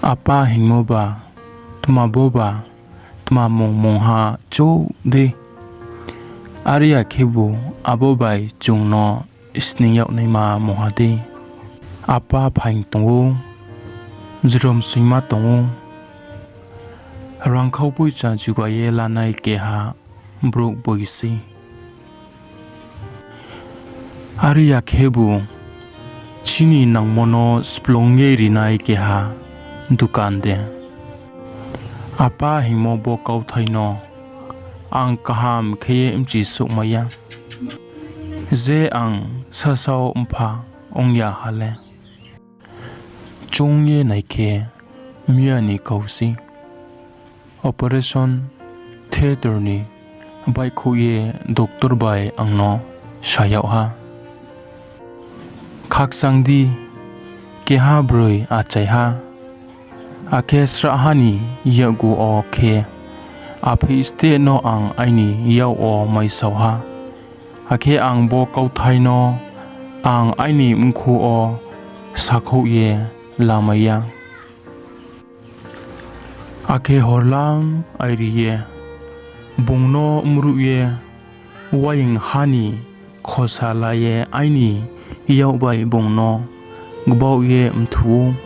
apa hingmoba tuma boba tuma mong ha cho de Aria kebu abobai chungno isning yaw nei ma mohade apa phaing tongo jrom singma tongo rang khau pui cha jugwa ye la nai ke ha brok boisi Aria kebu chini nang mono splonge rinai ke ha dukan de apa himo bo kau thaino ang kaham kheye imchi sukmaya ze ang sasao umpha ongya hale chungye naike miani kausi operation theater ni bai khuye doctor bai angno shayau ha khaksang di ke ha broi achai ha ake sra hani yagu o khe api ste no ang aini yaw o mai sau ha ake ang bo kau thai no ang aini mkhu o sakho ye lamaya ake horlang airi ye bungno umru ye waing hani khosala ye aini yaw bai bungno gbau ye mthu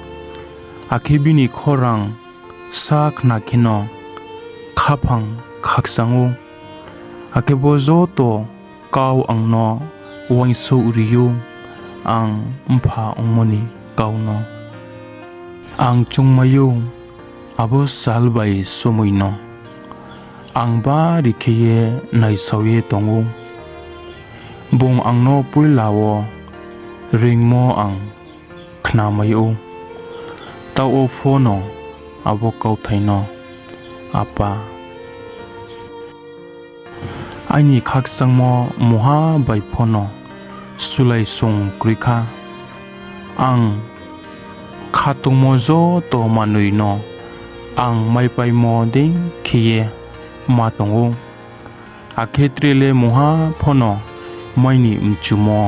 ake bini khorang sak nakino khapang khaksangu ake bozo to kaw angno waingso uriyu ang mpha ongmoni kawno ang chungmayu abo salbai somuino ang ba rikheye naisawe tongu bong angno puilawo ringmo ang khnamayu tao phono abo kau thaino apa aini khaksangmo moha bai phono sulai song krikha ang khatungmo zo to manuino ang mai pai mo ding khiye matongo akhetrele moha phono maini mchumo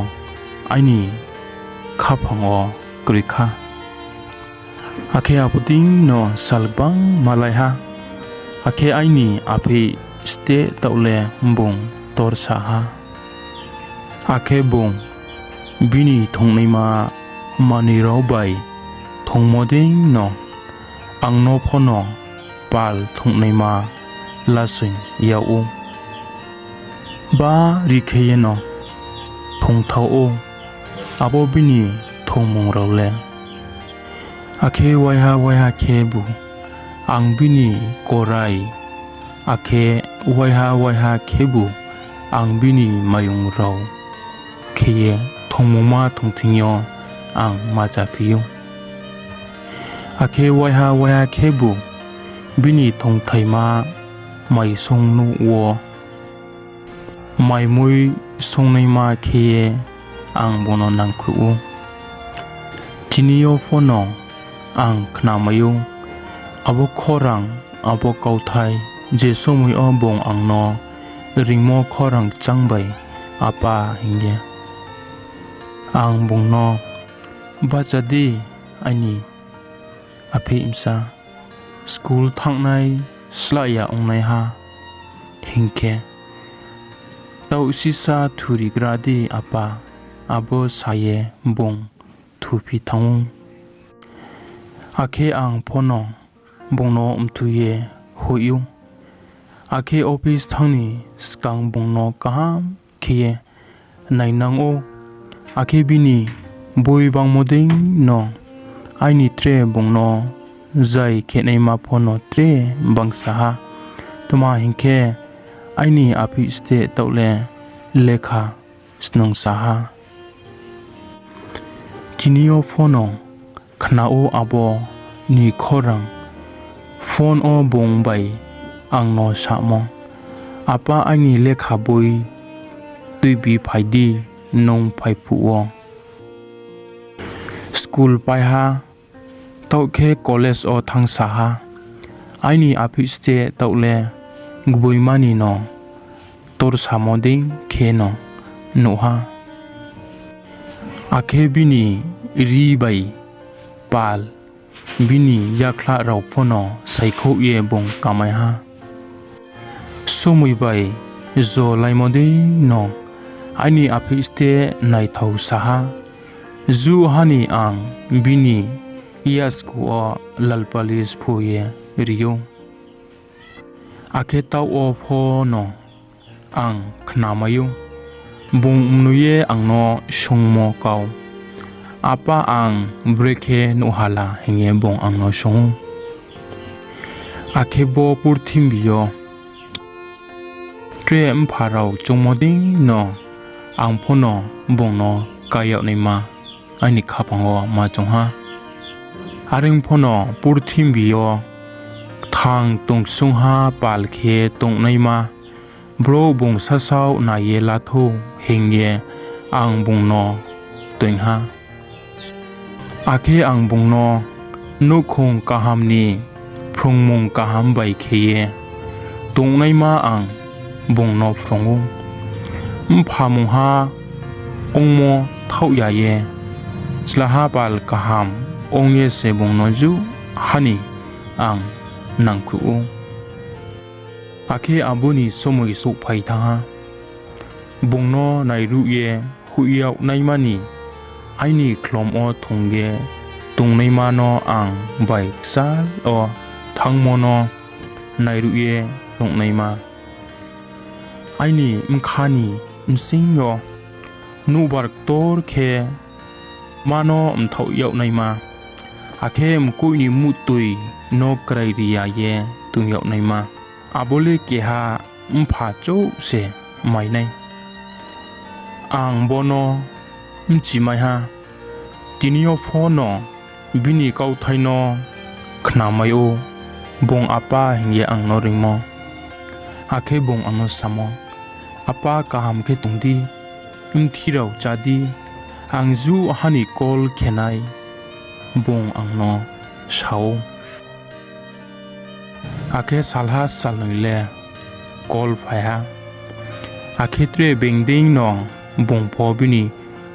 aini khaphango krikha ake aputing no salbang malaiha ake aini api ste taule mbong torsa ha ake bong bini thongnei ma mani rau bai thongmoding no angno phono pal thongnei ma lasing yau ba rikheye no thongthau o abo bini thongmong raule ake waiha kebu ang bini korai ake waiha kebu ang bini mayung rau kheye thongmoma thongthingyo ang majapiyu ake waiha kebu bini thongthaima mai songnu wo mai mui songnaima kheye ang bono nangkhu tiniyo phono ang knamayu abo khorang abo kauthai je somui obong angno ringmo khorang changbai apa hingye ang bungno bachadi ani api imsa school thangnai slaya ongnai ha hingke tau sisa thuri gradi apa abo saye bong thupi thang ake ang phono bongno umthuye hoyu ake office thangni skang bongno kaham khiye nainang o ake bini boi bang moding no aini tre bongno jai khenai ma phono tre bangsa ha tuma hingke aini api ste taule lekha snong saha Jinio phono khnao abo ni khorang phone o bongbai angno samo apa ani lekha boi tuibi phaidi nong phaipu o school pai ha tawkhe college o thangsa ha aini api ste tawle gboi mani no tor samoding kheno no ha akhe bini ri bai pal bini yakla rau phono saikho ye bong kamai ha somui bai zo laimode no ani apiste nai thau saha zu hani ang bini yes ko lalpalis phoye rio ake tau o phono ang khnamayu bung nuye angno sungmo kau apa ang breke nuhala henge bong angno sung akebo purthimbiyo tre mpharau chungmoding no ang phono bongno kayaw nima ani khapango ma chungha aring phono purthimbiyo thang tung sungha palkhe tung naima bro bong sasau na ye latho hengye ang bongno toingha ake ang bongno nukhong kahamni phrongmong kaham bai kheye tung naima ang bongno phrongu mphamungha ongmo thau ya ye slaha pal kaham ongye se bongno ju hani ang nangkhu ake abuni somoi so phai tha bongno nairu ye huiyaw naimani aini khlom o thongge tungnaima no ang bai sal o thangmono nairu ye tungnaima aini mkhani msingyo nubar tor khe mano mthau yaw naima ake mkuini mutui no krairiya ye tung yaw naima abole keha mpha chou se mai nai ang bono mchimai ha tinio phono bini kau thaino khnamayo bong apa hingye ang no ringmo akhe bong ano samo apa kaham ke tungdi imthirau chadi ang zu hani kol khenai bong angno sao ake salha salnoile kol phaya ake tre bengding no bong phobini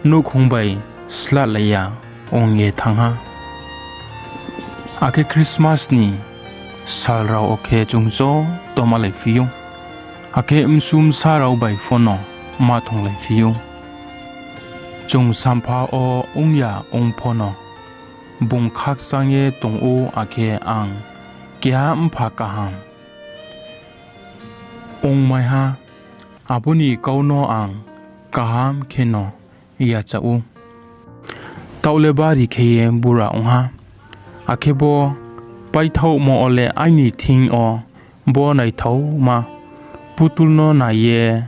no khongbai sla laya ongye thangha ake Christmas ni salra oke chungzo tomalai fiyo ake msum sarau bai phono ma thonglai fiyo chung sampha o ongya ongphono bong khak sangye tongo ake ang kya mpha kaham ong mai ha abuni kauno ang kaham kheno ya chau taule bari kheye bura ongha akebo paithau mo ole aini thing o bo nai thau ma putul no na ye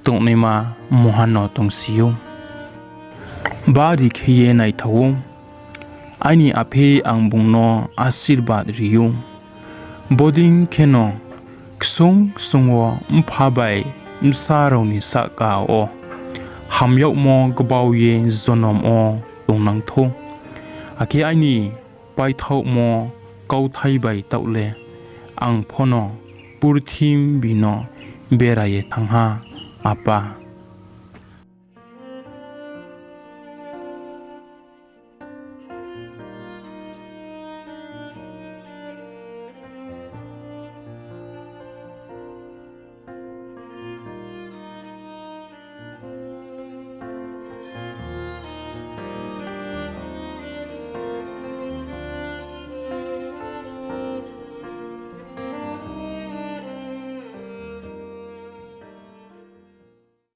tongnei ma mohano tongsiu bari kheye nai thau aini aphe ang bungno asirbat riu boding kheno ksung sungwo mphabai msaroni saka o hamyau mo gbaw ye zonom o tongnang tho ake aini paithau mo kau thai bai taule ang phono purthim bino beraye thangha apa